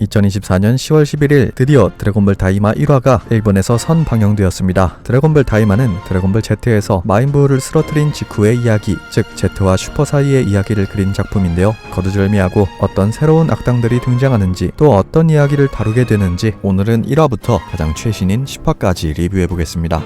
2024년 10월 11일 드디어 드래곤볼 다이마 1화가 일본에서 선방영되었습니다. 드래곤볼 다이마는 드래곤볼 Z에서 마인부를 쓰러뜨린 직후의 이야기, 즉 Z와 슈퍼 사이의 이야기를 그린 작품인데요. 거두절미하고 어떤 새로운 악당들이 등장하는지 또 어떤 이야기를 다루게 되는지 오늘은 1화부터 가장 최신인 10화까지 리뷰해보겠습니다.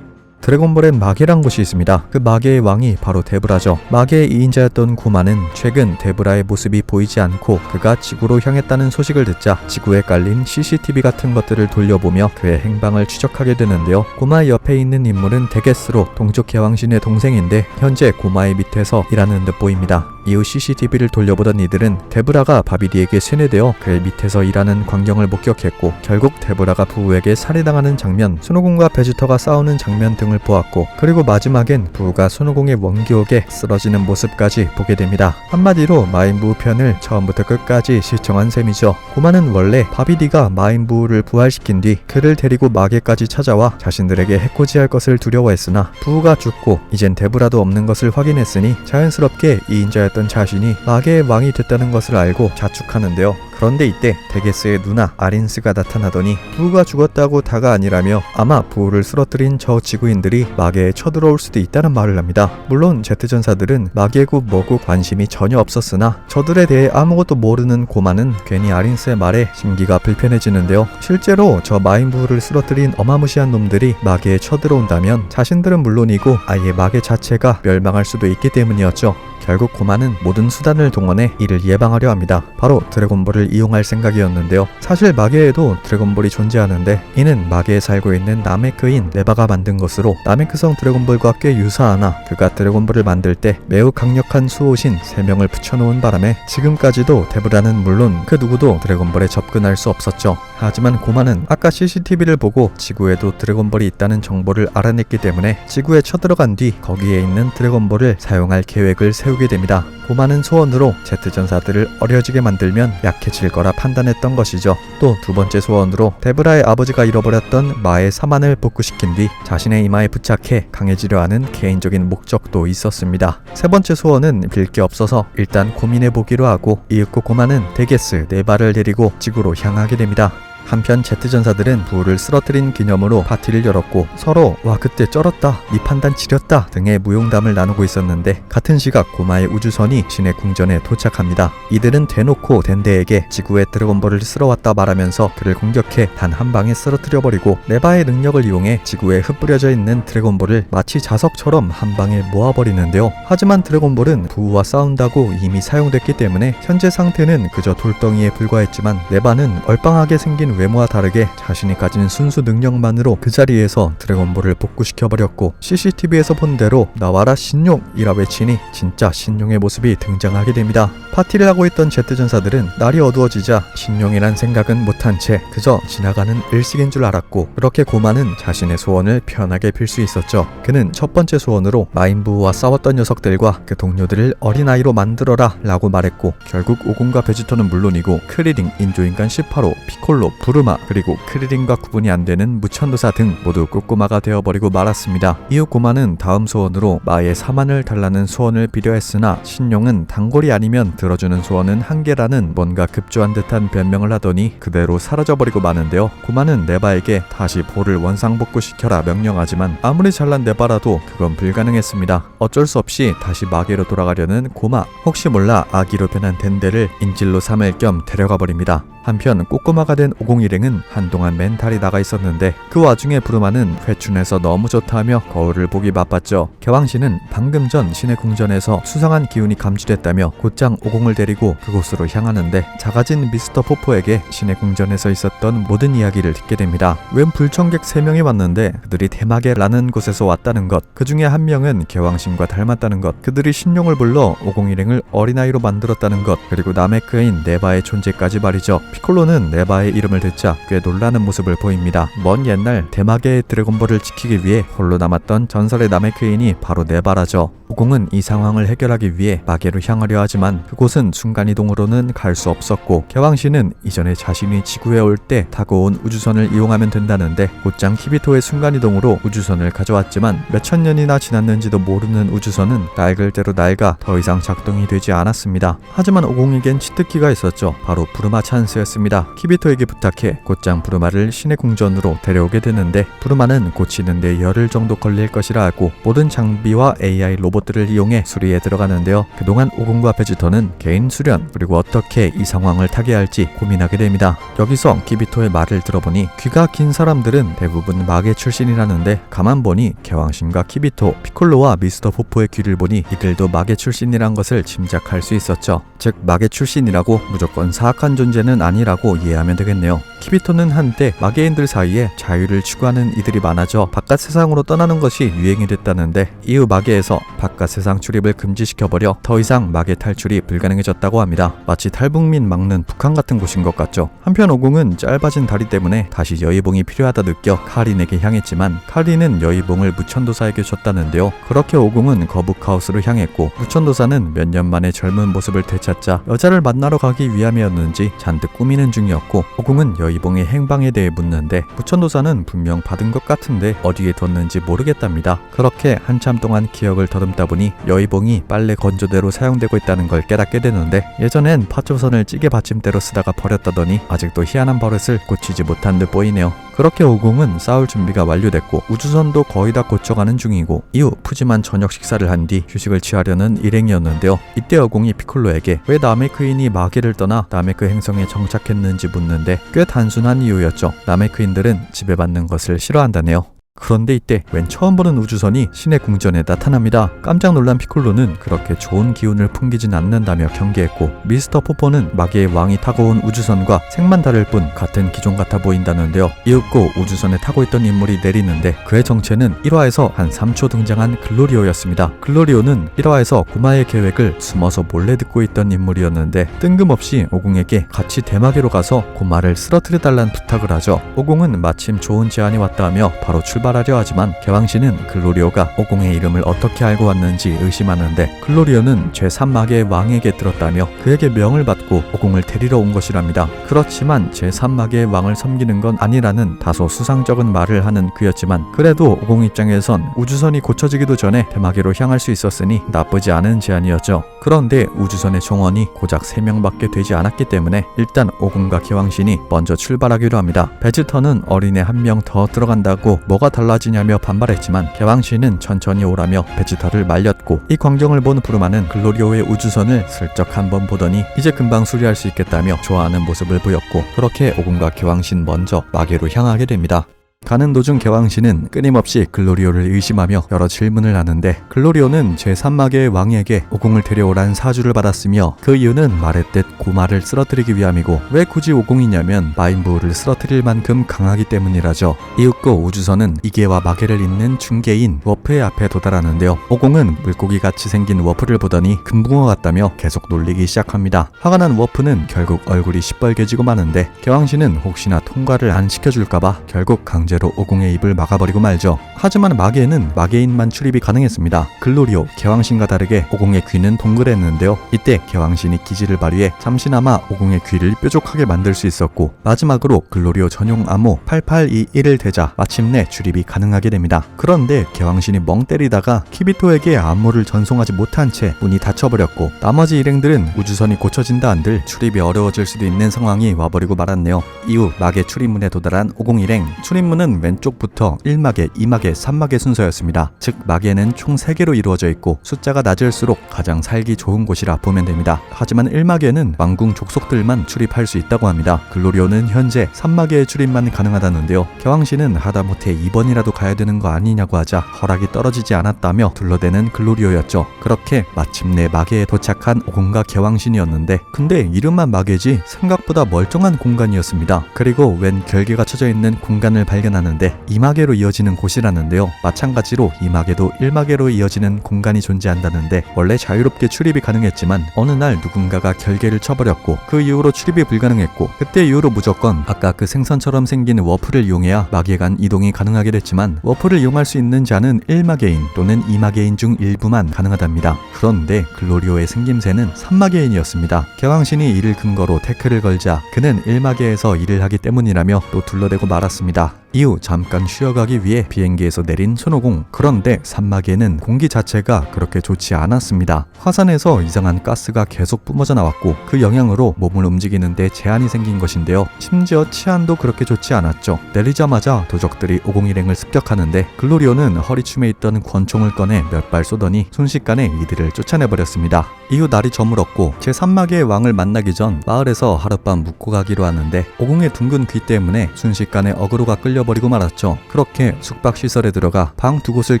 드래곤볼엔 마계란 곳이 있습니다. 그 마계의 왕이 바로 데브라죠. 마계의 2인자였던 구마는 최근 데브라의 모습이 보이지 않고 그가 지구로 향했다는 소식을 듣자 지구에 깔린 CCTV 같은 것들을 돌려보며 그의 행방을 추적하게 되는데요. 구마의 옆에 있는 인물은 데게스로 동족 개왕신의 동생인데 현재 구마의 밑에서 일하는 듯 보입니다. 이후 CCTV를 돌려보던 이들은 데브라가 바비디에게 세뇌되어 그의 밑에서 일하는 광경을 목격했고 결국 데브라가 부우에게 살해당하는 장면, 순호공과 베지터가 싸우는 장면 등을 보았고 그리고 마지막엔 부우가 순호공의 원기옥에 쓰러지는 모습까지 보게 됩니다. 한마디로 마인부우 편을 처음부터 끝까지 시청한 셈이죠. 고마는 원래 바비디가 마인부우를 부활시킨 뒤 그를 데리고 마계까지 찾아와 자신들에게 해코지할 것을 두려워했으나 부우가 죽고 이젠 데브라도 없는 것을 확인했으니 자연스럽게 2인자였던 자신이 마계의 왕이 됐다는 것을 알고 자축하는데요. 그런데 이때 데게스의 누나 아린스가 나타나더니 부우가 죽었다고 다가 아니라며 아마 부우를 쓰러뜨린 저 지구인들이 마계에 쳐들어올 수도 있다는 말을 합니다. 물론 Z전사들은 마계고 뭐고 관심이 전혀 없었으나 저들에 대해 아무것도 모르는 고마는 괜히 아린스의 말에 심기가 불편해지는데요. 실제로 저 마인부우를 쓰러뜨린 어마무시한 놈들이 마계에 쳐들어온다면 자신들은 물론이고 아예 마계 자체가 멸망할 수도 있기 때문이었죠. 결국 고마는 모든 수단을 동원해 이를 예방하려 합니다. 바로 드래곤볼을 이용할 생각이었는데요. 사실 마계에도 드래곤볼이 존재하는데 이는 마계에 살고 있는 나메크인 네바가 만든 것으로 나메크성 드래곤볼과 꽤 유사하나 그가 드래곤볼을 만들 때 매우 강력한 수호신 3명을 붙여놓은 바람에 지금까지도 데브라는 물론 그 누구도 드래곤볼에 접근할 수 없었죠. 하지만 고마는 아까 CCTV를 보고 지구에도 드래곤볼이 있다는 정보를 알아냈기 때문에 지구에 쳐들어간 뒤 거기에 있는 드래곤볼을 사용할 계획을 세우게 됩니다. 고마는 소원으로 Z전사들을 어려지게 만들면 약해질 거라 판단했던 것이죠. 또 두 번째 소원으로 데브라의 아버지가 잃어버렸던 마의 사만을 복구시킨 뒤 자신의 이마에 부착해 강해지려 하는 개인적인 목적도 있었습니다. 세 번째 소원은 빌 게 없어서 일단 고민해보기로 하고 이윽고 고마는 데게스, 네바를 데리고 지구로 향하게 됩니다. 한편 Z전사들은 부우를 쓰러뜨린 기념으로 파티를 열었고 서로 와 그때 쩔었다, 네 판단 지렸다 등의 무용담을 나누고 있었는데 같은 시각 고마의 우주선이 신의 궁전에 도착합니다. 이들은 대놓고 덴데에게 지구에 드래곤볼을 쓸어왔다 말하면서 그를 공격해 단 한 방에 쓰러뜨려버리고 네바의 능력을 이용해 지구에 흩뿌려져 있는 드래곤볼을 마치 자석처럼 한 방에 모아버리는데요. 하지만 드래곤볼은 부우와 싸운다고 이미 사용됐기 때문에 현재 상태는 그저 돌덩이에 불과했지만 네바는 얼빵하게 생긴 외모와 다르게 자신이 가진 순수 능력만으로 그 자리에서 드래곤볼을 복구시켜버렸고 CCTV에서 본 대로 나와라 신용이라 외치니 진짜 신용의 모습이 등장하게 됩니다. 파티를 하고 있던 Z전사들은 날이 어두워지자 신용이란 생각은 못한 채 그저 지나가는 일식인 줄 알았고 그렇게 고마는 자신의 소원을 편하게 빌 수 있었죠. 그는 첫 번째 소원으로 마인부우와 싸웠던 녀석들과 그 동료들을 어린아이로 만들어라 라고 말했고 결국 오공과 베지터는 물론이고 크리링, 인조인간 18호, 피콜로, 부르마 그리고 크리링과 구분이 안되는 무천도사 등 모두 꼬꼬마가 되어버리고 말았습니다. 이후 고마는 다음 소원으로 마의 사만을 달라는 소원을 비려 했으나 신용은 단골이 아니면 들어주는 소원은 한계라는 뭔가 급조한 듯한 변명을 하더니 그대로 사라져버리고 마는데요. 고마는 네바에게 다시 볼을 원상복구시켜라 명령하지만 아무리 잘난 네바라도 그건 불가능했습니다. 어쩔 수 없이 다시 마계로 돌아가려는 고마, 혹시 몰라 아기로 변한 덴데를 인질로 삼을 겸 데려가 버립니다. 한편 꼬꼬마가 된 501행은 한동안 멘탈이 나가 있었는데 그 와중에 부르마는 회춘해서 너무 좋다며 거울을 보기 바빴죠. 개왕신은 방금 전 신의 궁전에서 수상한 기운이 감지됐다며 곧장 50을 데리고 그곳으로 향하는데 작아진 미스터 포포에게 신의 궁전에서 있었던 모든 이야기를 듣게 됩니다. 웬 불청객 3명이 왔는데 그들이 대마계라는 곳에서 왔다는 것, 그 중에 한 명은 개왕신과 닮았다는 것, 그들이 신용을 불러 501행을 어린아이로 만들었다는 것, 그리고 나메크인 네바의 존재까지 말이죠. 피콜로는 네바의 이름을 듣자 꽤 놀라는 모습을 보입니다. 먼 옛날 대마계의 드래곤볼을 지키기 위해 홀로 남았던 전설의 나메크인이 바로 네바라죠. 오공은 이 상황을 해결하기 위해 마계로 향하려 하지만 그곳은 순간이동으로는 갈 수 없었고, 개왕신은 이전에 자신이 지구에 올 때 타고 온 우주선을 이용하면 된다는데 곧장 키비토의 순간이동으로 우주선을 가져왔지만 몇천 년이나 지났는지도 모르는 우주선은 낡을 대로 낡아 더 이상 작동이 되지 않았습니다. 하지만 오공에겐 치트키가 있었죠. 바로 부르마 찬스였습니다. 키비토에게 부탁해 곧장 부르마를 신의 궁전으로 데려오게 되는데, 부르마는 고치는데 열흘 정도 걸릴 것이라 하고 모든 장비와 AI 로봇들을 이용해 수리에 들어가는데요. 그동안 오공과 베지터는 개인 수련 그리고 어떻게 이 상황을 타개할지 고민하게 됩니다. 여기서 키비토의 말을 들어보니 귀가 긴 사람들은 대부분 마계 출신이라는데, 가만 보니 개왕신과 키비토, 피콜로와 미스터 포포의 귀를 보니 이들도 마계 출신이란 것을 짐작할 수 있었죠. 즉 마계 출신이라고 무조건 사악한 존재는 아니라고 이해하면 되겠네요. 키비토는 한때 마계인들 사이에 자유를 추구하는 이들이 많아져 바깥 세상으로 떠나는 것이 유행이 됐다는데, 이후 마계에서 바깥 세상 출입을 금지시켜버려 더 이상 마계 탈출이 불가능해졌다고 합니다. 마치 탈북민 막는 북한 같은 곳인 것 같죠. 한편 오공은 짧아진 다리 때문에 다시 여의봉이 필요하다 느껴 카린에게 향했지만 카린은 여의봉을 무천도사에게 줬다는데요. 그렇게 오공은 거북하우스로 향했고, 무천도사는 몇 년 만에 젊은 모습을 되찾자 여자를 만나러 가기 위함이었는지 잔뜩 꾸미는 중이었고, 오공은 여의봉의 행방에 대해 묻는데 무천도사는 분명 받은 것 같은데 어디에 뒀는지 모르겠답니다. 그렇게 한참 동안 기억을 더듬다 보니 여의봉이 빨래 건조대로 사용되고 있다는 걸 깨닫게 되는데, 예전엔 파조선을 찌개 받침대로 쓰다가 버렸다더니 아직도 희한한 버릇을 고치지 못한 듯 보이네요. 그렇게 오공은 싸울 준비가 완료됐고 우주선도 거의 다 고쳐가는 중이고, 이후 푸짐한 저녁 식사를 한 뒤 휴식을 취하려는 일행이었는데요. 이때 오공이 피콜로에게 왜 나메크인이 마계를 떠나 나메크 행성에 정착했는지 묻는데 꽤 단순한 이유였죠. 나메크인들은 지배받는 것을 싫어한다네요. 그런데 이때 웬 처음 보는 우주선이 신의 궁전에 나타납니다. 깜짝 놀란 피콜로는 그렇게 좋은 기운을 풍기진 않는다며 경계했고, 미스터 포포는 마계의 왕이 타고 온 우주선과 색만 다를 뿐 같은 기종 같아 보인다는데요. 이윽고 우주선에 타고 있던 인물이 내리는데 그의 정체는 1화에서 한 3초 등장한 글로리오였습니다. 글로리오는 1화에서 고마의 계획을 숨어서 몰래 듣고 있던 인물이었는데, 뜬금없이 오공에게 같이 대마계로 가서 고마를 쓰러뜨려달라는 부탁을 하죠. 오공은 마침 좋은 제안이 왔다며 바로 출발하려 하지만 개왕신은 글로리오가 오공의 이름을 어떻게 알고 왔는지 의심하는데, 글로리오는 제3마계의 왕에게 들었다며 그에게 명을 받고 오공을 데리러 온 것이랍니다. 그렇지만 제3마계의 왕을 섬기는 건 아니라는 다소 수상쩍은 말을 하는 그였지만, 그래도 오공 입장에선 우주선이 고쳐지기도 전에 대마계로 향할 수 있었으니 나쁘지 않은 제안이었죠. 그런데 우주선의 정원이 고작 3명밖에 되지 않았기 때문에 일단 오공과 개왕신이 먼저 출발하기로 합니다. 베지터는 어린애 1명 더 들어간다고 뭐가 달라지냐며 반발했지만 개왕신은 천천히 오라며 베지터를 말렸고, 이 광경을 본 부르마는 글로리오의 우주선을 슬쩍 한번 보더니 이제 금방 수리할 수 있겠다며 좋아하는 모습을 보였고, 그렇게 오공과 개왕신 먼저 마계로 향하게 됩니다. 가는 도중 개왕신은 끊임없이 글로리오를 의심하며 여러 질문을 하는데, 글로리오는 제3마계의 왕에게 오공을 데려오란 사주를 받았으며 그 이유는 말했듯 고마를 쓰러뜨리기 위함이고, 왜 굳이 오공이냐면 마인부를 쓰러뜨릴 만큼 강하기 때문이라죠. 이윽고 우주선은 이계와 마계를 잇는 중계인 워프의 앞에 도달하는데요. 오공은 물고기같이 생긴 워프를 보더니 금붕어 같다며 계속 놀리기 시작합니다. 화가 난 워프는 결국 얼굴이 시뻘개지고 마는데, 개왕신은 혹시나 통과를 안 시켜줄까봐 결국 강제로 오공의 입을 막아버리고 말죠. 하지만 마계에는 마계인만 출입이 가능했습니다. 글로리오, 개왕신과 다르게 오공의 귀는 동그랬는데요. 이때 개왕신이 기지를 발휘해 잠시나마 오공의 귀를 뾰족하게 만들 수 있었고, 마지막으로 글로리오 전용 암호 8821을 대자 마침내 출입이 가능하게 됩니다. 그런데 개왕신이 멍 때리다가 키비토에게 암호를 전송하지 못한 채 문이 닫혀버렸고, 나머지 일행들은 우주선이 고쳐진다 한들 출입이 어려워질 수도 있는 상황이 와버리고 말았네요. 이후 마계 출입문에 도달한 오공 일행, 출입문은 왼쪽부터 1마계, 2마계, 3마계 순서였습니다. 즉 마계는 총 3개로 이루어져 있고 숫자가 낮을수록 가장 살기 좋은 곳이라 보면 됩니다. 하지만 1마계는 왕궁 족속들만 출입할 수 있다고 합니다. 글로리오는 현재 3마계의 출입만 가능하다는데요. 개왕신은 하다못해 2번이라도 가야 되는 거 아니냐고 하자 허락이 떨어지지 않았다며 둘러대는 글로리오였죠. 그렇게 마침내 마계에 도착한 오공과 개왕신이었는데, 근데 이름만 마계지 생각보다 멀쩡한 공간이었습니다. 그리고 웬 결계가 쳐져 있는 공간을 발견 발견하는데 2마계로 이어지는 곳이라는데요. 마찬가지로 2마계도 1마계로 이어지는 공간이 존재한다는데 원래 자유롭게 출입이 가능했지만 어느 날 누군가가 결계를 쳐버렸고 그 이후로 출입이 불가능했고 그때 이후로 무조건 아까 그 생선처럼 생긴 워프를 이용해야 마계 간 이동이 가능하게 됐지만 워프를 이용할 수 있는 자는 1마계인 또는 2마계인 중 일부만 가능하답니다. 그런데 글로리오의 생김새는 3마계인이었습니다. 개왕신이 이를 근거로 태클을 걸자 그는 1마계에서 일을 하기 때문이라며 또 둘러대고 말았습니다. 이후 잠깐 쉬어가기 위해 비행기에서 내린 손오공. 그런데 3마계는 공기 자체가 그렇게 좋지 않았습니다. 화산에서 이상한 가스가 계속 뿜어져 나왔고 그 영향으로 몸을 움직이는데 제한이 생긴 것인데요. 심지어 치안도 그렇게 좋지 않았죠. 내리자마자 도적들이 오공일행을 습격하는데 글로리오는 허리춤에 있던 권총을 꺼내 몇 발 쏘더니 순식간에 이들을 쫓아내버렸습니다. 이후 날이 저물었고 제3마계의 왕을 만나기 전 마을에서 하룻밤 묵고 가기로 하는데 오공의 둥근 귀 때문에 순식간에 어그로가 끌려버리고 말았죠. 그렇게 숙박시설에 들어가 방 2곳을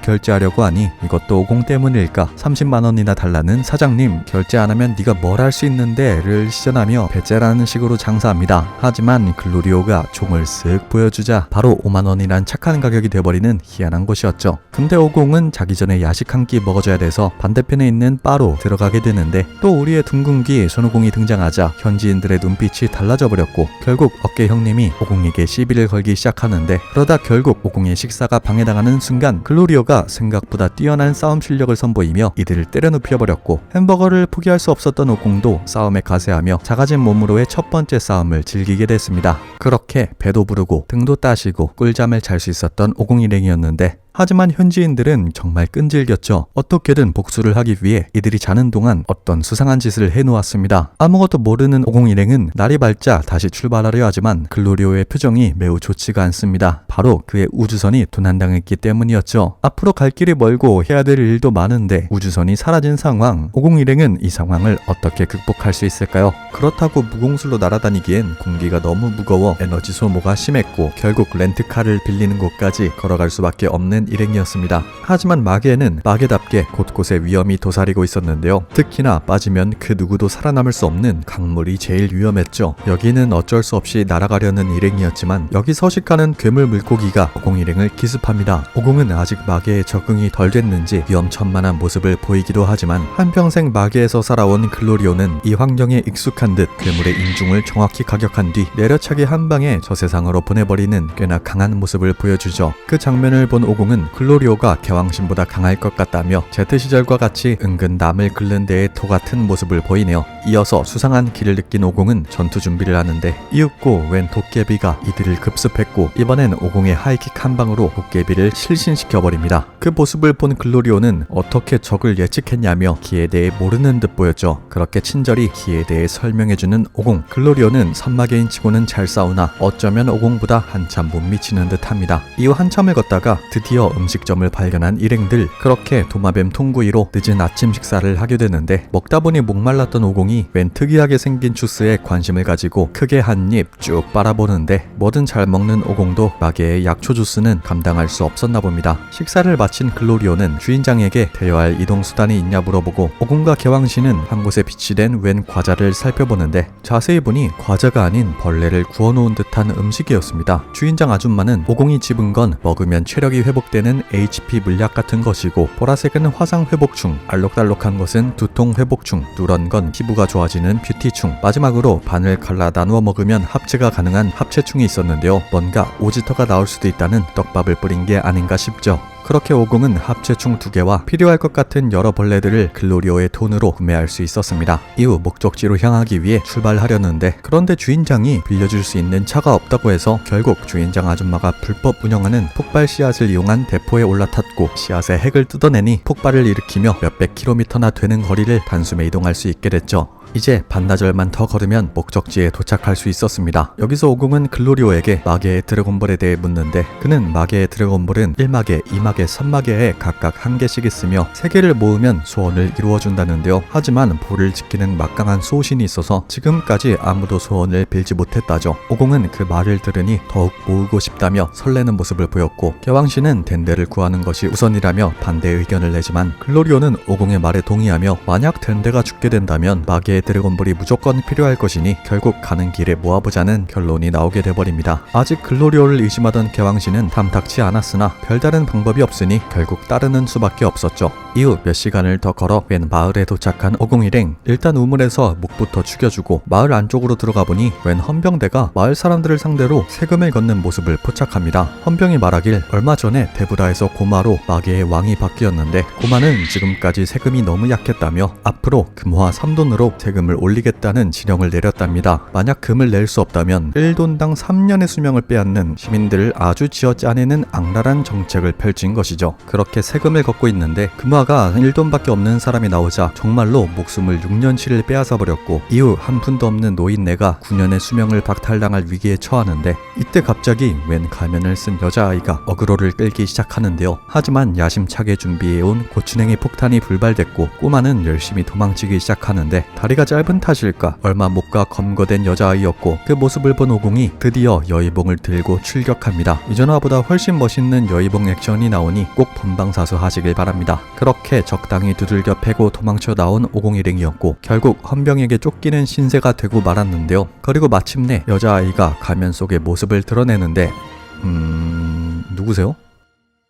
결제하려고 하니 이것도 오공 때문일까 30만원이나 달라는 사장님, 결제 안하면 네가 뭘 할 수 있는데 를 시전하며 배째라는 식으로 장사합니다. 하지만 글로리오가 총을 쓱 보여주자 바로 5만원이란 착한 가격이 돼버리는 희한한 곳이었죠. 근데 오공은 자기 전에 야식 한 끼 먹어줘야 돼서 반대편에 있는 바로 들어가게 되는데 또 우리의 둥근귀 손오공이 등장하자 현지인들의 눈빛이 달라져 버렸고 결국 어깨 형님이 오공에게 시비를 걸기 시작하는데 그러다 결국 오공의 식사가 방해당하는 순간 글로리오가 생각보다 뛰어난 싸움 실력을 선보이며 이들을 때려 눕혀버렸고 햄버거를 포기할 수 없었던 오공도 싸움에 가세하며 작아진 몸으로의 첫 번째 싸움을 즐기게 됐습니다. 그렇게 배도 부르고 등도 따시고 꿀잠을 잘 수 있었던 오공일행이었는데 하지만 현지인들은 정말 끈질겼죠. 어떻게든 복수를 하기 위해 이들이 자는 동안 어떤 수상한 짓을 해놓았습니다. 아무것도 모르는 오공일행은 날이 밝자 다시 출발하려 하지만 글로리오의 표정이 매우 좋지가 않습니다. 바로 그의 우주선이 도난당했기 때문이었죠. 앞으로 갈 길이 멀고 해야 될 일도 많은데 우주선이 사라진 상황, 오공일행은 이 상황을 어떻게 극복할 수 있을까요? 그렇다고 무공술로 날아다니기엔 공기가 너무 무거워 에너지 소모가 심했고 결국 렌트카를 빌리는 곳까지 걸어갈 수밖에 없는 일행이었습니다. 하지만 마계는 마계답게 곳곳에 위험이 도사리고 있었는데요. 특히나 빠지면 그 누구도 살아남을 수 없는 강물이 제일 위험했죠. 여기는 어쩔 수 없이 날아가려는 일행이었지만 여기 서식하는 괴물 물고기가 오공 일행을 기습합니다. 오공은 아직 마계에 적응이 덜 됐는지 위험천만한 모습을 보이기도 하지만 한평생 마계에서 살아온 글로리오는 이 환경에 익숙한 듯 괴물의 인중을 정확히 가격한 뒤 내려차게 한 방에 저 세상으로 보내버리는 꽤나 강한 모습을 보여주죠. 그 장면을 본 오공은 글로리오가 개왕신보다 강할 것 같다며 제트 시절과 같이 은근 남을 긁는 데에 도 같은 모습을 보이네요. 이어서 수상한 기를 느낀 오공은 전투 준비를 하는데 이윽고 웬 도깨비가 이들을 급습했고 이번엔 오공의 하이킥 한 방으로 도깨비를 실신시켜버립니다. 그 모습을 본 글로리오는 어떻게 적을 예측했냐며 기에 대해 모르는 듯 보였죠. 그렇게 친절히 기에 대해 설명해주는 오공. 글로리오는 산마계인 치고는 잘 싸우나 어쩌면 오공보다 한참 못 미치는 듯 합니다. 이후 한참을 걷다가 드디어 음식점을 발견한 일행들. 그렇게 도마뱀 통구이로 늦은 아침 식사를 하게 되는데 먹다 보니 목말랐던 오공이 웬 특이하게 생긴 주스에 관심을 가지고 크게 한 입 쭉 빨아보는데 뭐든 잘 먹는 오공도 마계의 약초 주스는 감당할 수 없었나 봅니다. 식사를 마친 글로리오는 주인장에게 대여할 이동수단이 있냐 물어보고 오공과 개왕신은 한 곳에 비치된 웬 과자를 살펴보는데 자세히 보니 과자가 아닌 벌레를 구워놓은 듯한 음식이었습니다. 주인장 아줌마는 오공이 집은 건 먹으면 체력이 회복되는 HP 물약 같은 것이고 보라색은 화상 회복충, 알록달록한 것은 두통 회복충, 누런 건 피부가 좋아지는 뷰티충, 마지막으로 반을 갈라 나누어 먹으면 합체가 가능한 합체충이 있었는데요. 뭔가 오지터가 나올 수도 있다는 떡밥을 뿌린 게 아닌가 싶죠. 그렇게 오공은 합체충 2개와 필요할 것 같은 여러 벌레들을 글로리오의 돈으로 구매할 수 있었습니다. 이후 목적지로 향하기 위해 출발하려는데 그런데 주인장이 빌려줄 수 있는 차가 없다고 해서 결국 주인장 아줌마가 불법 운영하는 폭발 씨앗을 이용한 대포에 올라탔고 씨앗의 핵을 뜯어내니 폭발을 일으키며 몇백 킬로미터나 되는 거리를 단숨에 이동할 수 있게 됐죠. 이제 반나절만 더 걸으면 목적지에 도착할 수 있었습니다. 여기서 오공은 글로리오에게 마계의 드래곤볼에 대해 묻는데 그는 마계의 드래곤볼은 1마계, 2마계, 3마계에 각각 1개씩 있으며 3개를 모으면 소원을 이루어준다는데요. 하지만 볼을 지키는 막강한 소신이 있어서 지금까지 아무도 소원을 빌지 못했다죠. 오공은 그 말을 들으니 더욱 모으고 싶다며 설레는 모습을 보였고 개왕신은 덴데를 구하는 것이 우선이라며 반대 의견을 내지만 글로리오는 오공의 말에 동의하며 만약 덴데가 죽게 된다면 마계의 드래곤볼이 무조건 필요할 것이니 결국 가는 길에 모아보자는 결론이 나오게 돼버립니다. 아직 글로리오를 의심하던 개왕신은 탐탁치 않았으나 별다른 방법이 없으니 결국 따르는 수밖에 없었죠. 이후 몇 시간을 더 걸어 웬 마을에 도착한 오공일행. 일단 우물에서 목부터 죽여주고 마을 안쪽으로 들어가 보니 웬 헌병대가 마을 사람들을 상대로 세금을 걷는 모습을 포착합니다. 헌병이 말하길 얼마 전에 데브라에서 고마로 마계의 왕이 바뀌었는데 고마는 지금까지 세금이 너무 약했다며 앞으로 금화 3돈으로 세금을 올리겠다는 지령을 내렸답니다. 만약 금을 낼 수 없다면 1돈당 3년의 수명을 빼앗는 시민들을 아주 쥐어짜내는 악랄한 정책을 펼친 것이죠. 그렇게 세금을 걷고 있는데 금화가 1돈밖에 없는 사람이 나오자 정말로 목숨을 6년치를 빼앗아 버렸고 이후 한 푼도 없는 노인네가 9년의 수명을 박탈당할 위기에 처하는데 이때 갑자기 웬 가면을 쓴 여자아이가 어그로를 끌기 시작하는데요. 하지만 야심차게 준비해온 고추냉이 폭탄이 불발됐고 꼬마는 열심히 도망치기 시작하는데 다리가 짧은 탓일까 얼마 못 가 검거된 여자아이였고 그 모습을 본 오공이 드디어 여의봉을 들고 출격합니다. 이전화보다 훨씬 멋있는 여의봉 액션이 나오니 꼭 본방사수 하시길 바랍니다. 그렇게 적당히 두들겨 패고 도망쳐 나온 오공일행이었고 결국 헌병에게 쫓기는 신세가 되고 말았는데요. 그리고 마침내 여자아이가 가면 속의 모습을 드러내는데 누구세요?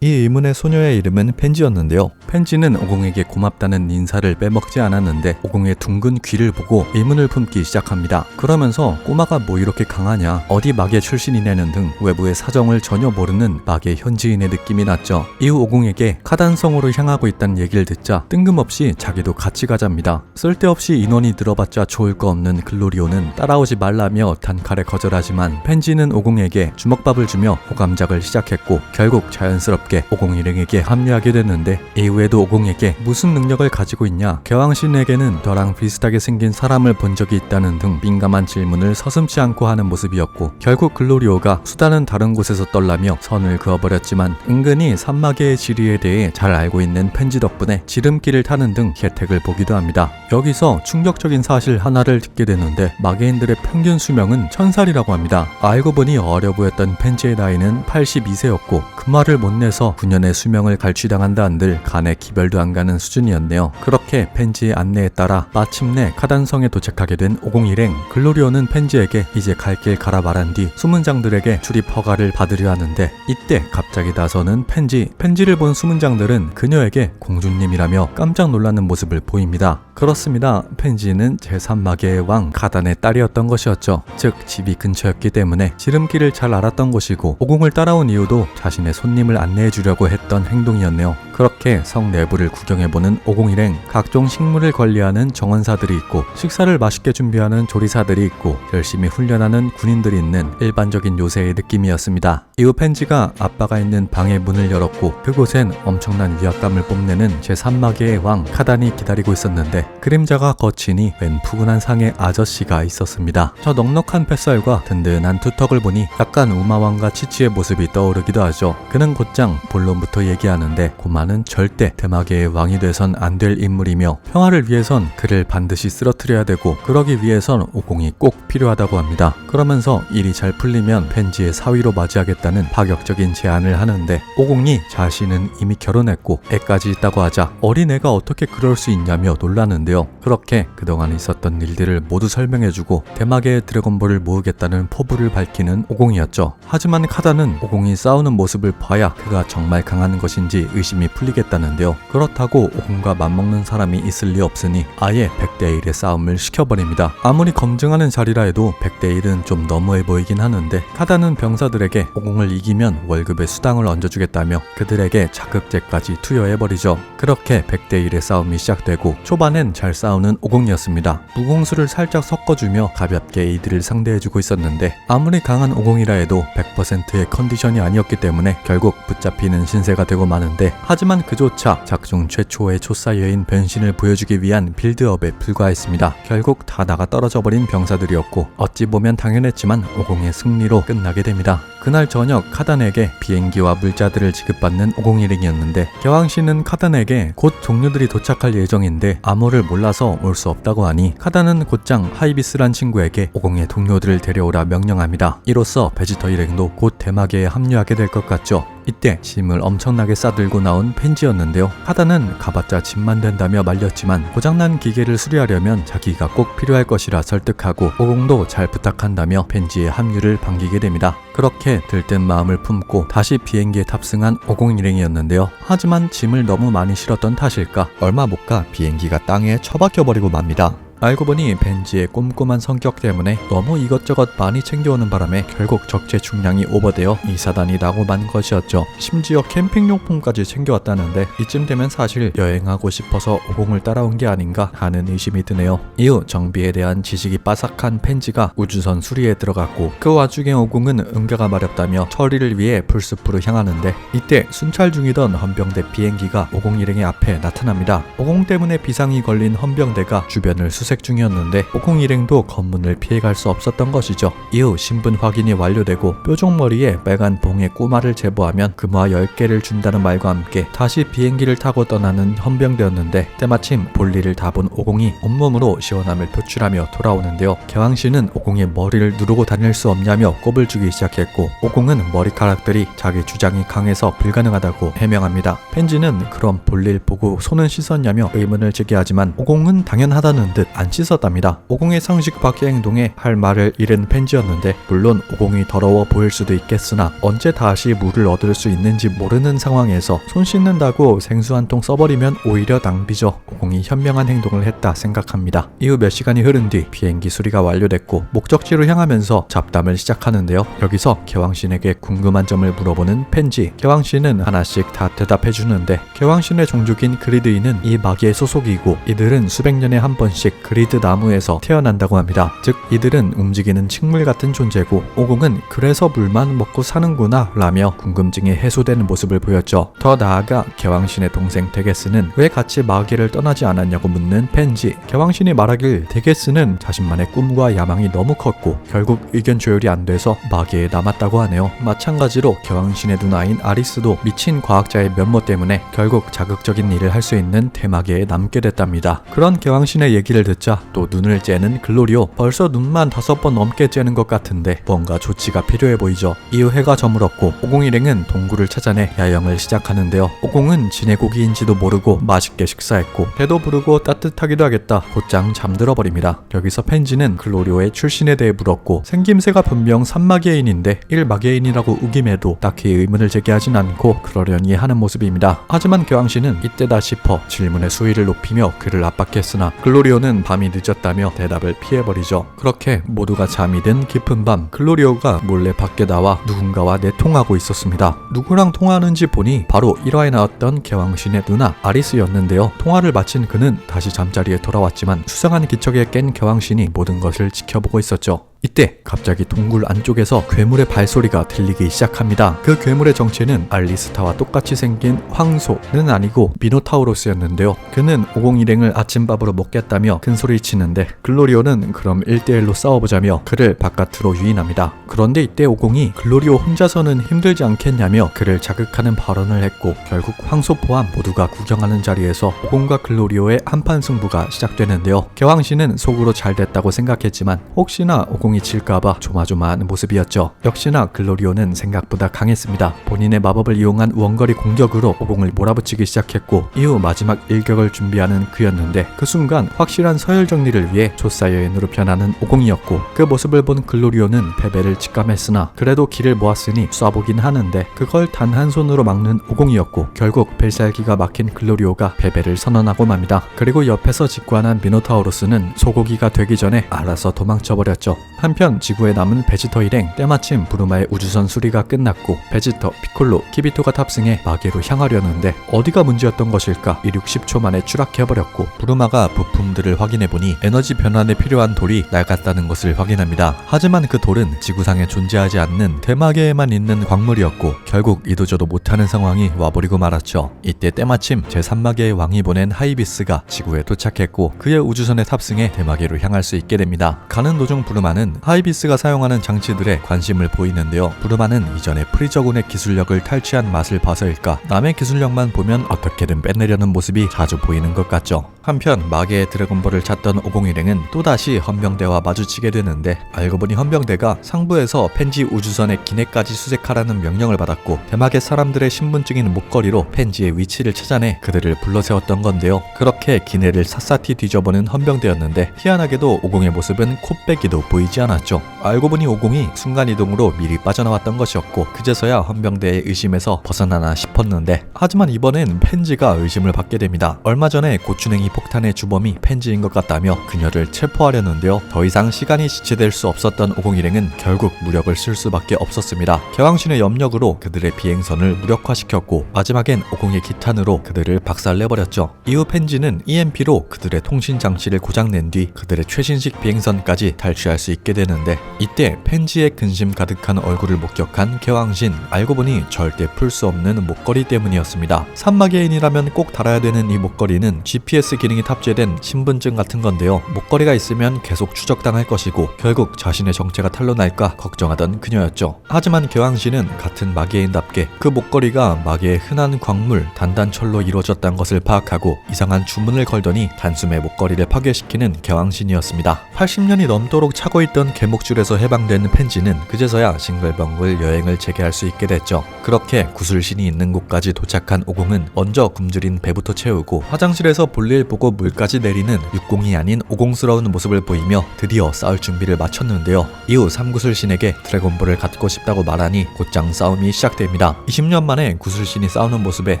이 의문의 소녀의 이름은 펜지였는데요. 펜지는 오공에게 고맙다는 인사를 빼먹지 않았는데 오공의 둥근 귀를 보고 의문을 품기 시작합니다. 그러면서 꼬마가 뭐 이렇게 강하냐, 어디 마계 출신이냐는 등 외부의 사정을 전혀 모르는 마계 현지인의 느낌이 났죠. 이후 오공에게 카단성으로 향하고 있다는 얘기를 듣자 뜬금없이 자기도 같이 가자입니다. 쓸데없이 인원이 늘어봤자 좋을 거 없는 글로리오는 따라오지 말라며 단칼에 거절하지만 펜지는 오공에게 주먹밥을 주며 호감작을 시작했고 결국 자연스럽게 오공일행에게 합류하게 됐는데 이후에도 오공에게 무슨 능력을 가지고 있냐, 개왕신에게는 너랑 비슷하게 생긴 사람을 본 적이 있다는 등 민감한 질문을 서슴지 않고 하는 모습이었고 결국 글로리오가 수단은 다른 곳에서 떨라며 선을 그어버렸지만 은근히 산마계의 지리에 대해 잘 알고 있는 펜지 덕분에 지름길을 타는 등 혜택을 보기도 합니다. 여기서 충격적인 사실 하나를 듣게 되는데 마계인들의 평균 수명은 1000살이라고 합니다. 알고 보니 어려 보였던 펜지의 나이는 82세였고 금화를 못 내서 9년의 수명을 갈취당한다 한들 간에 기별도 안 가는 수준이었네요. 그렇게 펜지의 안내에 따라 마침내 카단성에 도착하게 된 오공일행. 글로리오는 펜지에게 이제 갈 길 가라 말한 뒤 수문장들에게 출입 허가를 받으려 하는데 이때 갑자기 나서는 펜지를 본 수문장들은 그녀에게 공주님이라며 깜짝 놀라는 모습을 보입니다. 그렇습니다. 펜지는 제3마계의 왕 카단의 딸이었던 것이었죠. 즉 집이 근처였기 때문에 지름길을 잘 알았던 것이고 오공을 따라온 이유도 자신의 손님을 안내해주려고 했던 행동이었네요. 그렇게 성 내부를 구경해보는 오공일행. 각종 식물을 관리하는 정원사들이 있고 식사를 맛있게 준비하는 조리사들이 있고 열심히 훈련하는 군인들이 있는 일반적인 요새의 느낌이었습니다. 이후 펜지가 아빠가 있는 방의 문을 열었고 그곳엔 엄청난 위압감을 뽐내는 제3마계의 왕 카단이 기다리고 있었는데 그림자가 거치니 웬 푸근한 상의 아저씨가 있었습니다. 저 넉넉한 뱃살과 든든한 투턱을 보니 약간 우마왕과 치치의 모습이 떠오르기도 하죠. 그는 곧장 본론부터 얘기하는데 고마는 절대 대마계의 왕이 돼선 안 될 인물이며 평화를 위해선 그를 반드시 쓰러뜨려야 되고 그러기 위해선 오공이 꼭 필요하다고 합니다. 그러면서 일이 잘 풀리면 펜지의 사위로 맞이하겠다는 파격적인 제안을 하는데 오공이 자신은 이미 결혼했고 애까지 있다고 하자 어린애가 어떻게 그럴 수 있냐며 놀라는데요. 그렇게 그동안 있었던 일들을 모두 설명해주고 대마계의 드래곤볼을 모으겠다는 포부를 밝히는 오공이었죠. 하지만 카단은 오공이 싸우는 모습을 봐야 그가 정말 강한 것인지 의심이 풀리겠다는데요. 그렇다고 오공과 맞먹는 사람이 있을 리 없으니 아예 100대 1의 싸움을 시켜버립니다. 아무리 검증하는 자리라 해도 100대 1은 좀 너무해 보이긴 하는데 카단은 병사들에게 오공을 이기면 월급에 수당을 얹어주겠다며 그들에게 자극제까지 투여해버리죠. 그렇게 100대 1의 싸움이 시작되고 초반엔 잘 싸우는 오공이었습니다. 무공수를 살짝 섞어주며 가볍게 이들을 상대해주고 있었는데 아무리 강한 오공이라 해도 100%의 컨디션이 아니었기 때문에 결국 붙잡히는 신세가 되고 마는데 하지만 그조차 작중 최초의 초사 여인 변신을 보여주기 위한 빌드업에 불과했습니다. 결국 다 나가 떨어져 버린 병사들이었고 어찌 보면 당연했지만 오공의 승리로 끝나게 됩니다. 그날 저녁 카단에게 비행기와 물자들을 지급받는 오공일행이었는데 개왕신은 카단에게 곧 종류들이 도착할 예정인데 암호를 몰라서 올 수 없다고 하니 카단은 곧장 하이비스란 친구에게 오공의 동료들을 데려오라 명령합니다. 이로써 베지터 일행도 곧 대마계에 합류하게 될 것 같죠. 이때 짐을 엄청나게 싸들고 나온 펜지였는데요. 하다는 가봤자 짐만 된다며 말렸지만 고장난 기계를 수리하려면 자기가 꼭 필요할 것이라 설득하고 오공도 잘 부탁한다며 펜지의 합류를 반기게 됩니다. 그렇게 들뜬 마음을 품고 다시 비행기에 탑승한 오공 일행이었는데요. 하지만 짐을 너무 많이 실었던 탓일까 얼마 못 가 비행기가 땅에 처박혀버리고 맙니다. 알고 보니 벤지의 꼼꼼한 성격 때문에 너무 이것저것 많이 챙겨오는 바람에 결국 적재 중량이 오버되어 이 사단이 나고 만 것이었죠. 심지어 캠핑용품까지 챙겨왔다는데 이쯤 되면 사실 여행하고 싶어서 오공을 따라온 게 아닌가 하는 의심이 드네요. 이후 정비에 대한 지식이 빠삭한 펜지가 우주선 수리에 들어갔고 그 와중에 오공은 응가가 마렵다며 처리를 위해 풀숲으로 향하는데 이때 순찰 중이던 헌병대 비행기가 오공 일행의 앞에 나타납니다. 오공 때문에 비상이 걸린 헌병대가 주변을 수색 중이었는데 오공 일행도 검문을 피해갈 수 없었던 것이죠. 이후 신분 확인이 완료되고 뾰족머리에 빨간 봉의 꼬마를 제보하면 금화 10개를 준다는 말과 함께 다시 비행기를 타고 떠나는 헌병대였는데 때마침 볼일을 다 본 오공이 온몸으로 시원함을 표출하며 돌아오는데요. 개왕씨는 오공의 머리를 누르고 다닐 수 없냐며 꼽을 주기 시작했고 오공은 머리카락들이 자기 주장이 강해서 불가능하다고 해명합니다. 펜지는 그럼 볼일 보고 손은 씻었냐며 의문을 제기하지만 오공은 당연하다는 듯 안 씻었답니다. 오공의 상식 밖의 행동에 할 말을 잃은 펜지였는데 물론 오공이 더러워 보일 수도 있겠으나 언제 다시 물을 얻을 수 있는지 모르는 상황에서 손 씻는다고 생수 한 통 써버리면 오히려 낭비죠. 오공이 현명한 행동을 했다 생각합니다. 이후 몇 시간이 흐른 뒤 비행기 수리가 완료됐고 목적지로 향하면서 잡담을 시작하는데요. 여기서 개왕신에게 궁금한 점을 물어보는 펜지. 개왕신은 하나씩 다 대답해주는데 개왕신의 종족인 그리드인은 이 마계의 소속이고 이들은 수백 년에 한 번씩 그리드 나무에서 태어난다고 합니다. 즉 이들은 움직이는 식물 같은 존재고 오공은 그래서 물만 먹고 사는구나 라며 궁금증이 해소되는 모습을 보였죠. 더 나아가 개왕신의 동생 데게스는 왜 같이 마계를 떠나지 않았냐고 묻는 펜지. 개왕신이 말하길 데게스는 자신만의 꿈과 야망이 너무 컸고 결국 의견 조율이 안 돼서 마계에 남았다고 하네요. 마찬가지로 개왕신의 누나인 아리스도 미친 과학자의 면모 때문에 결국 자극적인 일을 할 수 있는 대마계에 남게 됐답니다. 그런 개왕신의 얘기를 듣자 또 눈을 째는 글로리오. 벌써 눈만 5번 넘게 째는 것 같은데 뭔가 조치가 필요해 보이죠. 이후 해가 저물었고 오공 일행은 동굴을 찾아내 야영을 시작하는데요. 오공은 지네고기인지도 모르고 맛있게 식사했고 배도 부르고 따뜻하기도 하겠다 곧장 잠들어 버립니다. 여기서 펜지는 글로리오의 출신에 대해 물었고 생김새가 분명 3마계인인데 1마계인이라고 우김해도 딱히 의문을 제기하진 않고 그러려니 하는 모습입니다. 하지만 교황씨는 이때다 싶어 질문의 수위를 높이며 그를 압박했으나 글로리오는 밤이 늦었다며 대답을 피해버리죠. 그렇게 모두가 잠이 든 깊은 밤 글로리오가 몰래 밖에 나와 누군가와 내통하고 있었습니다. 누구랑 통화하는지 보니 바로 1화에 나왔던 개왕신의 누나 아리스였는데요. 통화를 마친 그는 다시 잠자리에 돌아왔지만 수상한 기척에 깬 개왕신이 모든 것을 지켜보고 있었죠. 이때 갑자기 동굴 안쪽에서 괴물의 발소리가 들리기 시작합니다. 그 괴물의 정체는 알리스타와 똑같이 생긴 황소는 아니고 미노타우로스였는데요. 그는 오공 일행을 아침밥으로 먹겠다며 큰소리치는데 글로리오는 그럼 1대1로 싸워보자며 그를 바깥으로 유인합니다. 그런데 이때 오공이 글로리오 혼자서는 힘들지 않겠냐며 그를 자극하는 발언을 했고 결국 황소 포함 모두가 구경하는 자리에서 오공과 글로리오의 한판 승부가 시작되는데요. 개왕씨는 속으로 잘 됐다고 생각했지만 혹시나 오공이 질까봐 조마조마하는 모습이었죠. 역시나 글로리오는 생각보다 강했습니다. 본인의 마법을 이용한 원거리 공격으로 오공을 몰아붙이기 시작했고 이후 마지막 일격을 준비하는 그였는데 그 순간 확실한 서열 정리를 위해 조사 여인으로 변하는 오공이었고 그 모습을 본 글로리오는 패배를 직감했으나 그래도 기를 모았으니 쏴보긴 하는데 그걸 단 한 손으로 막는 오공이었고 결국 벨살기가 막힌 글로리오가 패배를 선언하고 맙니다. 그리고 옆에서 직관한 미노타우로스는 소고기가 되기 전에 알아서 도망쳐버렸죠. 한편 지구에 남은 베지터 일행 때마침 부르마의 우주선 수리가 끝났고 베지터, 피콜로, 키비토가 탑승해 마계로 향하려는데 어디가 문제였던 것일까 60초 만에 추락해버렸고 부르마가 부품들을 확인해보니 에너지 변환에 필요한 돌이 낡았다는 것을 확인합니다. 하지만 그 돌은 지구상에 존재하지 않는 대마계에만 있는 광물이었고 결국 이도저도 못하는 상황이 와버리고 말았죠. 이때 때마침 제3마계의 왕이 보낸 하이비스가 지구에 도착했고 그의 우주선에 탑승해 대마계로 향할 수 있게 됩니다. 가는 도중 부르마는 부르마는 하이비스가 사용하는 장치들에 관심을 보이는데요. 부르마는 이전에 프리저군의 기술력을 탈취한 맛을 봐서일까 남의 기술력만 보면 어떻게든 빼내려는 모습이 자주 보이는 것 같죠. 한편 마계의 드래곤볼을 찾던 오공일행은 또다시 헌병대와 마주치게 되는데 알고 보니 헌병대가 상부에서 펜지 우주선의 기내까지 수색하라는 명령을 받았고 대마계 사람들의 신분증인 목걸이로 펜지의 위치를 찾아내 그들을 불러세웠던 건데요. 그렇게 기내를 샅샅이 뒤져보는 헌병대였는데 희한하게도 오공의 모습은 코빼기도 보이지 않았죠. 알고 보니 오공이 순간이동으로 미리 빠져나왔던 것이었고 그제서야 헌병대의 의심에서 벗어나나 싶었는데 하지만 이번엔 펜지가 의심을 받게 됩니다. 얼마 전에 고추냉이 폭탄의 주범이 펜지인 것 같다며 그녀를 체포하려는데요. 더 이상 시간이 지체될 수 없었던 오공일행은 결국 무력을 쓸 수밖에 없었습니다. 개왕신의 염력으로 그들의 비행선을 무력화시켰고 마지막엔 오공의 기탄으로 그들을 박살내버렸죠. 이후 펜지는 EMP로 그들의 통신 장치를 고장낸 뒤 그들의 최신식 비행선까지 탈취할 수 있게 되는데 이때 펜지의 근심 가득한 얼굴을 목격한 개왕신 알고 보니 절대 풀 수 없는 목걸이 때문이었습니다. 산마계인이라면 꼭 달아야 되는 이 목걸이는 GPS 기능이 탑재된 신분증 같은 건데요. 목걸이가 있으면 계속 추적당할 것이고 결국 자신의 정체가 탄로날까 걱정하던 그녀였죠. 하지만 개왕신은 같은 마계인답게 그 목걸이가 마계의 흔한 광물 단단철로 이루어졌다는 것을 파악하고 이상한 주문을 걸더니 단숨에 목걸이를 파괴시키는 개왕신이었습니다. 80년이 넘도록 차고 있던 개목줄에서 해방된 펜지는 그제서야 싱글벙글 여행을 재개할 수 있게 됐죠. 그렇게 구슬신이 있는 곳까지 도착한 오공은 먼저 굶주린 배부터 채우고 화장실에서 볼일 보고 물까지 내리는 육공이 아닌 오공스러운 모습을 보이며 드디어 싸울 준비를 마쳤는데요. 이후 삼구슬신에게 드래곤볼을 갖고 싶다고 말하니 곧장 싸움이 시작됩니다. 20년 만에 구슬신이 싸우는 모습에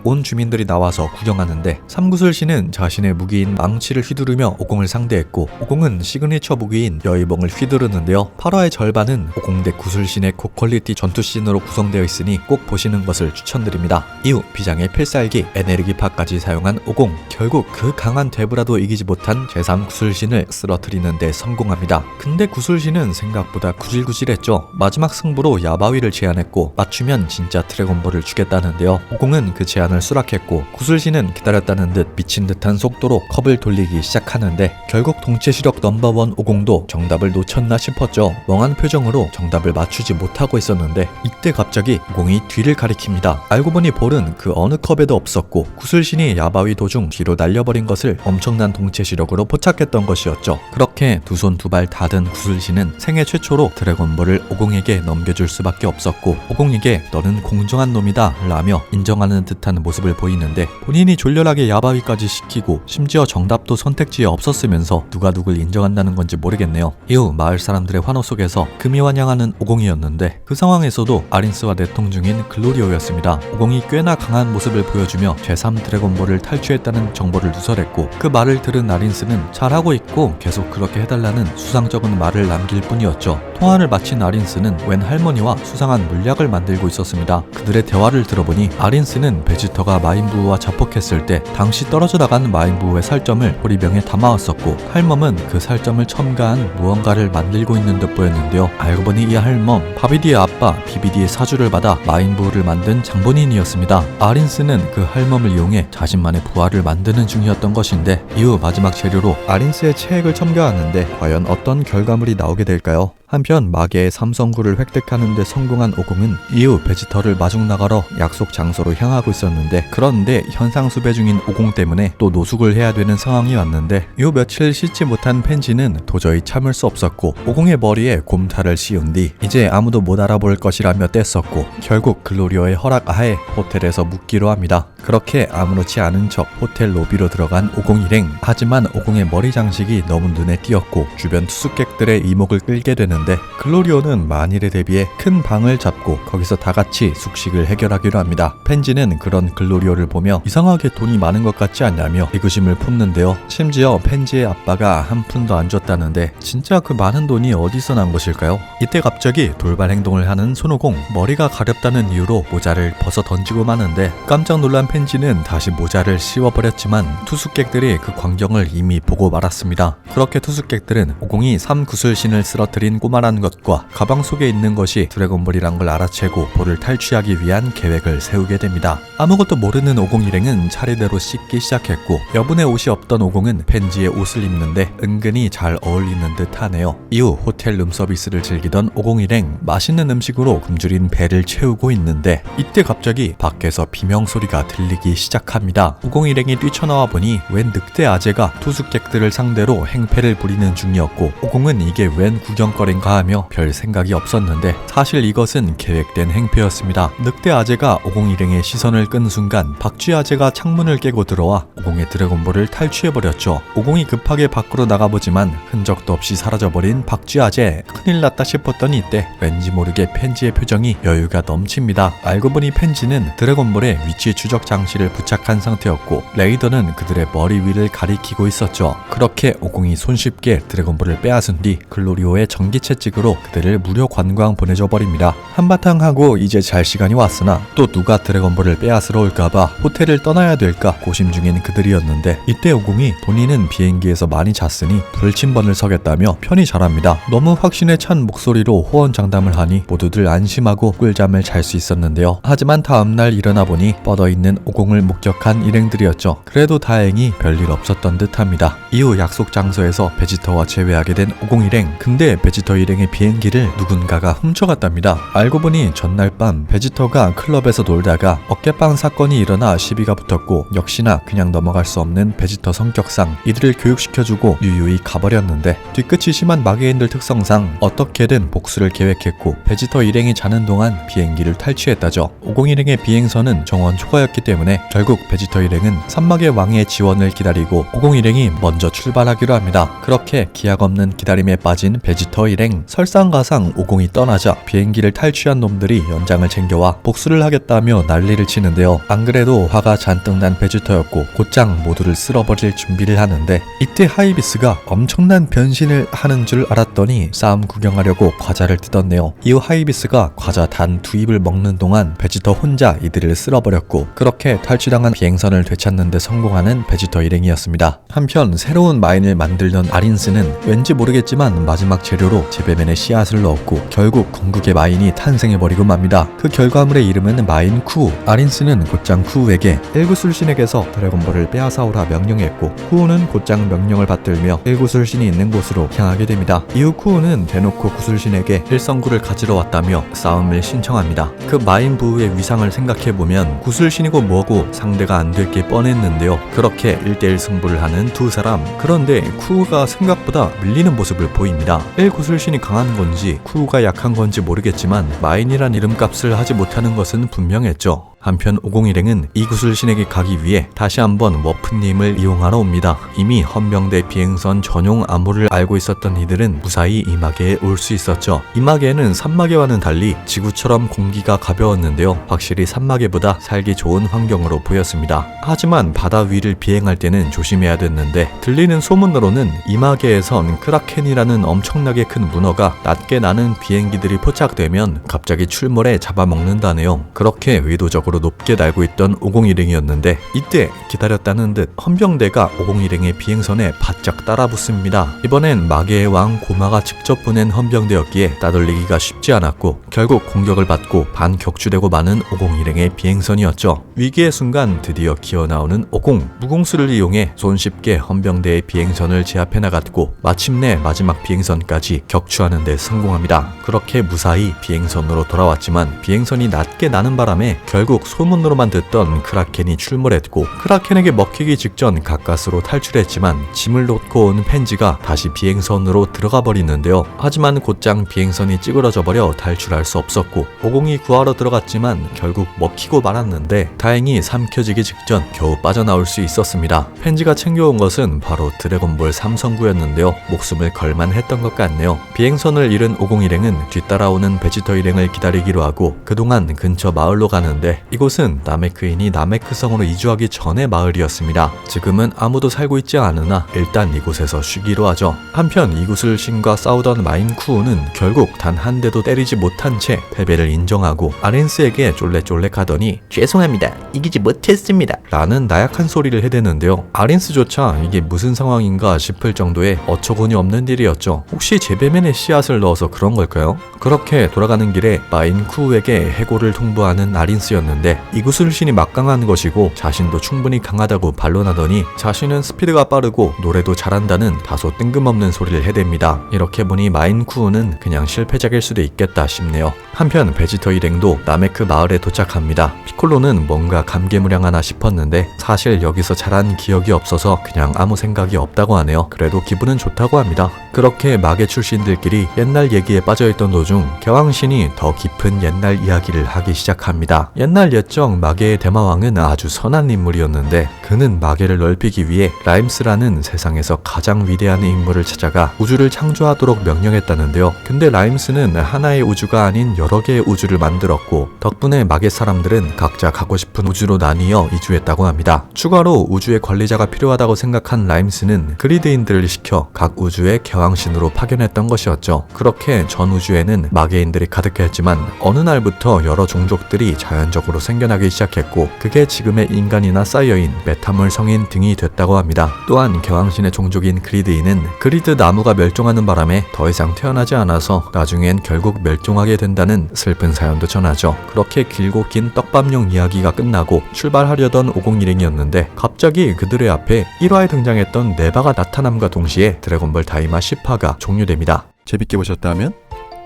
온 주민들이 나와서 구경하는데 삼구슬신은 자신의 무기인 망치를 휘두르며 오공을 상대했고 오공은 시그니처 무기인 여의봉을 휘두르는데요. 8화의 절반은 오공 대 구슬신의 고퀄리티 전투씬으로 구성되어 있으니 꼭 보시는 것을 추천드립니다. 이후 비장의 필살기 에네르기파까지 사용한 오공 결국 그 강한 데브라도 이기지 못한 제3구슬신을 쓰러뜨리는 데 성공합니다. 근데 구슬신은 생각보다 구질구질했죠. 마지막 승부로 야바위를 제안했고 맞추면 진짜 드래곤볼을 주겠다는데요. 오공은 그 제안을 수락했고 구슬신은 기다렸다는 듯 미친 듯한 속도로 컵을 돌리기 시작하는데 결국 동체시력 넘버원 오공도 정답을 놓쳤나 싶었죠. 멍한 표정으로 정답을 맞추지 못하고 있었는데 이때 갑자기 오공이 뒤를 가리킵니다. 알고 보니 볼은 그 어느 컵에도 없었고 구슬신이 야바위 도중 뒤로 날려버린 것을 엄청난 동체시력으로 포착했던 것이었죠. 그렇게 두 손 두 발 다 든 구슬신은 생애 최초로 드래곤볼을 오공에게 넘겨줄 수밖에 없었고 오공에게 너는 공정한 놈이다 라며 인정하는 듯한 모습을 보이는데 본인이 졸렬하게 야바위까지 시키고 심지어 정답도 선택지에 없었으면서 누가 누굴 인정한다는 건지 모르겠네요. 이후 마을 사람들의 환호 속에서 금이 환영하는 오공이었는데 그 상황에서도 아린스와 내통 중인 글로리오였습니다. 오공이 꽤나 강한 모습을 보여주며 제3 드래곤볼을 탈취했다는 정보를 누설했고 그 말을 들은 아린스는 잘하고 있고 계속 그렇게 해달라는 수상쩍은 말을 남길 뿐이었죠. 통화를 마친 아린스는 웬 할머니와 수상한 물약을 만들고 있었습니다. 그들의 대화를 들어보니 아린스는 베지터가 마인부우와 자폭했을 때 당시 떨어져 나간 마인부우의 살점을 호리병에 담아왔었고 할멈은 그 살점을 첨가한 무언가를 만들고 있는 듯 보였는데요. 알고 보니 이 할멈 바비디의 아빠 비비디의 사주를 받아 마인부우를 만든 장본인이었습니다. 아린스는 그 할멈을 이용해 자신만의 부하를 만드는 중이었던 것인데 이후 마지막 재료로 아린스의 체액을 첨가하는데 과연 어떤 결과물이 나오게 될까요? 한편 마계의 삼성구를 획득하는 데 성공한 오공은 이후 베지터를 마중 나가러 약속 장소로 향하고 있었는데 그런데 현상 수배 중인 오공 때문에 또 노숙을 해야 되는 상황이 왔는데 요 며칠 씻지 못한 펜지는 도저히 참을 수 없었고 오공의 머리에 곰탈을 씌운 뒤 이제 아무도 못 알아볼 것이라며 뗐었고 결국 글로리오의 허락 하에 호텔에서 묵기로 합니다. 그렇게 아무렇지 않은 척 호텔 로비로 들어간 오공 일행. 하지만 오공의 머리 장식이 너무 눈에 띄었고 주변 투숙객들의 이목을 끌게 되는데 글로리오는 만일에 대비해 큰 방을 잡고 거기서 다 같이 숙식을 해결하기로 합니다. 펜지는 그런 글로리오를 보며 이상하게 돈이 많은 것 같지 않냐며 의구심을 품는데요. 심지어 펜지의 아빠가 한 푼도 안 줬다는데 진짜 그 많은 돈이 어디서 난 것일까요? 이때 갑자기 돌발 행동을 하는 손오공. 머리가 가렵다는 이유로 모자를 벗어 던지고 마는데 깜짝 놀란 펜지는 다시 모자를 씌워버렸지만 투숙객들이 그 광경을 이미 보고 말았습니다. 그렇게 투숙객들은 오공이 3구슬신을 쓰러뜨린 하고 말하는 것과 가방 속에 있는 것이 드래곤볼이란 걸 알아채고 볼을 탈취하기 위한 계획을 세우게 됩니다. 아무것도 모르는 오공 일행은 차례대로 씻기 시작했고 여분의 옷이 없던 오공은 펜지의 옷을 입는데 은근히 잘 어울리는 듯 하네요. 이후 호텔 룸서비스를 즐기던 오공 일행, 맛있는 음식으로 굶주린 배를 채우고 있는데 이때 갑자기 밖에서 비명소리가 들리기 시작합니다. 오공 일행이 뛰쳐나와 보니 웬 늑대 아재가 투숙객들을 상대로 행패를 부리는 중이었고 오공은 이게 웬 구경거리인가 하며 별 생각이 없었는데 사실 이것은 계획된 행패였습니다. 늑대 아재가 오공 일행의 시선을 끈 순간 박쥐 아재가 창문을 깨고 들어와 오공의 드래곤볼을 탈취해버렸죠. 오공이 급하게 밖으로 나가보지만 흔적도 없이 사라져버린 박쥐 아재. 큰일 났다 싶었더니 이때 왠지 모르게 펜지의 표정이 여유가 넘칩니다. 알고 보니 펜지는 드래곤볼에 위치 추적 장치를 부착한 상태였고 레이더는 그들의 머리 위를 가리키고 있었죠. 그렇게 오공이 손쉽게 드래곤볼을 빼앗은 뒤 글로리오의 전기 채찍으로 그들을 무료 관광 보내줘 버립니다. 한바탕 하고 이제 잘 시간이 왔으나 또 누가 드래곤볼을 빼앗으러 올까봐 호텔을 떠나야 될까 고심 중인 그들이었는데 이때 오공이 본인은 비행기에서 많이 잤으니 불침번을 서겠다며 편히 잘합니다. 너무 확신에 찬 목소리로 호언장담을 하니 모두들 안심하고 꿀잠을 잘 수 있었는데요. 하지만 다음날 일어나 보니 뻗어있는 오공을 목격한 일행들이었죠. 그래도 다행히 별일 없었던 듯합니다. 이후 약속 장소에서 베지터와 재회하게 된 오공 일행. 근데 베지터 일행의 비행기를 누군가가 훔쳐갔답니다. 알고 보니 전날 밤 베지터가 클럽에서 놀다가 어깨빵 사건이 일어나 시비가 붙었고 역시나 그냥 넘어갈 수 없는 베지터 성격상 이들을 교육시켜주고 유유히 가버렸는데 뒤끝이 심한 마개인들 특성상 어떻게든 복수를 계획했고 베지터 일행이 자는 동안 비행기를 탈취했다죠. 오공 일행의 비행선은 정원 초과였기 때문에 결국 베지터 일행은 산막의 왕의 지원을 기다리고 오공 일행이 먼저 출발하기로 합니다. 그렇게 기약 없는 기다림에 빠진 베지터 일행. 설상가상 오공이 떠나자 비행기를 탈취한 놈들이 연장을 챙겨와 복수를 하겠다며 난리를 치는데요. 안 그래도 화가 잔뜩 난 베지터였고 곧장 모두를 쓸어버릴 준비를 하는데 이때 하이비스가 엄청난 변신을 하는 줄 알았더니 싸움 구경하려고 과자를 뜯었네요. 이후 하이비스가 과자 단 2입을 먹는 동안 베지터 혼자 이들을 쓸어버렸고 그렇게 탈취당한 비행선을 되찾는 데 성공하는 베지터 일행이었습니다. 한편 새로운 마인을 만들던 아린스는 왠지 모르겠지만 마지막 재료로 제베맨의 씨앗을 넣었고 결국 궁극의 마인이 탄생해버리고 맙니다. 그 결과물의 이름은 마인 쿠우. 아린스는 곧장 쿠우에게 일구술신에게서 드래곤볼을 빼앗아오라 명령했고 쿠우는 곧장 명령을 받들며 일구술신이 있는 곳으로 향하게 됩니다. 이후 쿠우는 대놓고 구술신에게 일성구를 가지러 왔다며 싸움을 신청합니다. 그 마인 부우의 위상을 생각해보면 구술신이고 뭐고 상대가 안 될 게 뻔했는데요. 그렇게 1대1 승부를 하는 두 사람. 그런데 쿠우가 생각보다 밀리는 모습을 보입니다. 일구술신이 강한 건지 쿠우가 약한 건지 모르겠지만 마인이란 이름값을 하지 못하는 것은 분명했죠. 한편 오공일행은 이 구슬신에게 가기 위해 다시 한번 워프님을 이용하러 옵니다. 이미 헌병대 비행선 전용 암호를 알고 있었던 이들은 무사히 이마계에 올 수 있었죠. 이마계는 산마계와는 달리 지구처럼 공기가 가벼웠는데요. 확실히 산마계보다 살기 좋은 환경으로 보였습니다. 하지만 바다 위를 비행할 때는 조심해야 됐는데 들리는 소문으로는 이마계에선 크라켄이라는 엄청나게 큰 문어가 낮게 나는 비행기들이 포착되면 갑자기 출몰해 잡아먹는다네요. 그렇게 의도적으로 높게 날고 있던 오공일행이었는데 이때 기다렸다는 듯 헌병대가 오공일행의 비행선에 바짝 따라붙습니다. 이번엔 마계의 왕 고마가 직접 보낸 헌병대였기에 따돌리기가 쉽지 않았고 결국 공격을 받고 반격추되고 마는 오공일행의 비행선이었죠. 위기의 순간 드디어 기어나오는 오공. 무공수를 이용해 손쉽게 헌병대의 비행선을 제압해 나갔고 마침내 마지막 비행선까지 격추하는 데 성공합니다. 그렇게 무사히 비행선으로 돌아왔지만 비행선이 낮게 나는 바람에 결국 소문으로만 듣던 크라켄이 출몰했고 크라켄에게 먹히기 직전 가까스로 탈출했지만 짐을 놓고 온 펜지가 다시 비행선으로 들어가 버리는데요. 하지만 곧장 비행선이 찌그러져 버려 탈출할 수 없었고 오공이 구하러 들어갔지만 결국 먹히고 말았는데 다행히 삼켜지기 직전 겨우 빠져나올 수 있었습니다. 펜지가 챙겨온 것은 바로 드래곤볼 3성구였는데요. 목숨을 걸만 했던 것 같네요. 비행선을 잃은 오공일행은 뒤따라오는 베지터 일행을 기다리기로 하고 그동안 근처 마을로 가는데 이곳은 나메크인이 나메크성으로 이주하기 전의 마을이었습니다. 지금은 아무도 살고 있지 않으나 일단 이곳에서 쉬기로 하죠. 한편 이구슬 신과 싸우던 마인 쿠우는 결국 단 한 대도 때리지 못한 채 패배를 인정하고 아린스에게 쫄래쫄래 가더니 죄송합니다. 이기지 못했습니다. 라는 나약한 소리를 해대는데요. 아린스조차 이게 무슨 상황인가 싶을 정도의 어처구니 없는 일이었죠. 혹시 제베맨 지면에 씨앗을 넣어서 그런 걸까요? 그렇게 돌아가는 길에 마인쿠에게 해고를 통보하는 아린스였는데 이 구슬신이 막강한 것이고 자신도 충분히 강하다고 반론하더니 자신은 스피드가 빠르고 노래도 잘한다는 다소 뜬금없는 소리를 해댑니다. 이렇게 보니 마인쿠는 그냥 실패작일 수도 있겠다 싶네요. 한편 베지터 일행도 나메크 마을에 도착합니다. 피콜로는 뭔가 감개무량하나 싶었는데 사실 여기서 자란 기억이 없어서 그냥 아무 생각이 없다고 하네요. 그래도 기분은 좋다고 합니다. 그렇게 마계 출신들끼리 옛날 얘기에 빠져있던 도중 개왕신이 더 깊은 옛날 이야기를 하기 시작합니다. 옛날 옛적 마계의 대마왕은 아주 선한 인물이었는데 그는 마계를 넓히기 위해 라임스라는 세상에서 가장 위대한 인물을 찾아가 우주를 창조하도록 명령했다는데요. 근데 라임스는 하나의 우주가 아닌 여러 개의 우주를 만들었고 덕분에 마계 사람들은 각자 가고 싶은 우주로 나뉘어 이주했다고 합니다. 추가로 우주의 관리자가 필요하다고 생각한 라임스는 그리드인들을 시켜 각 우주의 개왕신으로 파견했던 것이었죠. 그렇게 전 우주에는 마계인들이 가득했지만 어느 날부터 여러 종족들이 자연적으로 생겨나기 시작했고 그게 지금의 인간이나 사이어인 메타몰 성인 등이 됐다고 합니다. 또한 개왕신의 종족인 그리드인은 그리드 나무가 멸종하는 바람에 더 이상 태어나지 않아서 나중엔 결국 멸종하게 된다는 슬픈 사연도 전하죠. 그렇게 길고 긴 떡밥용 이야기가 끝나고 출발하려던 501행이었는데 갑자기 그들의 앞에 1화에 등장했던 네바가 나타남과 동시에 드래곤볼 다이마 10화가 종료됩니다. 재밌게 보셨다면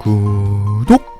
구독!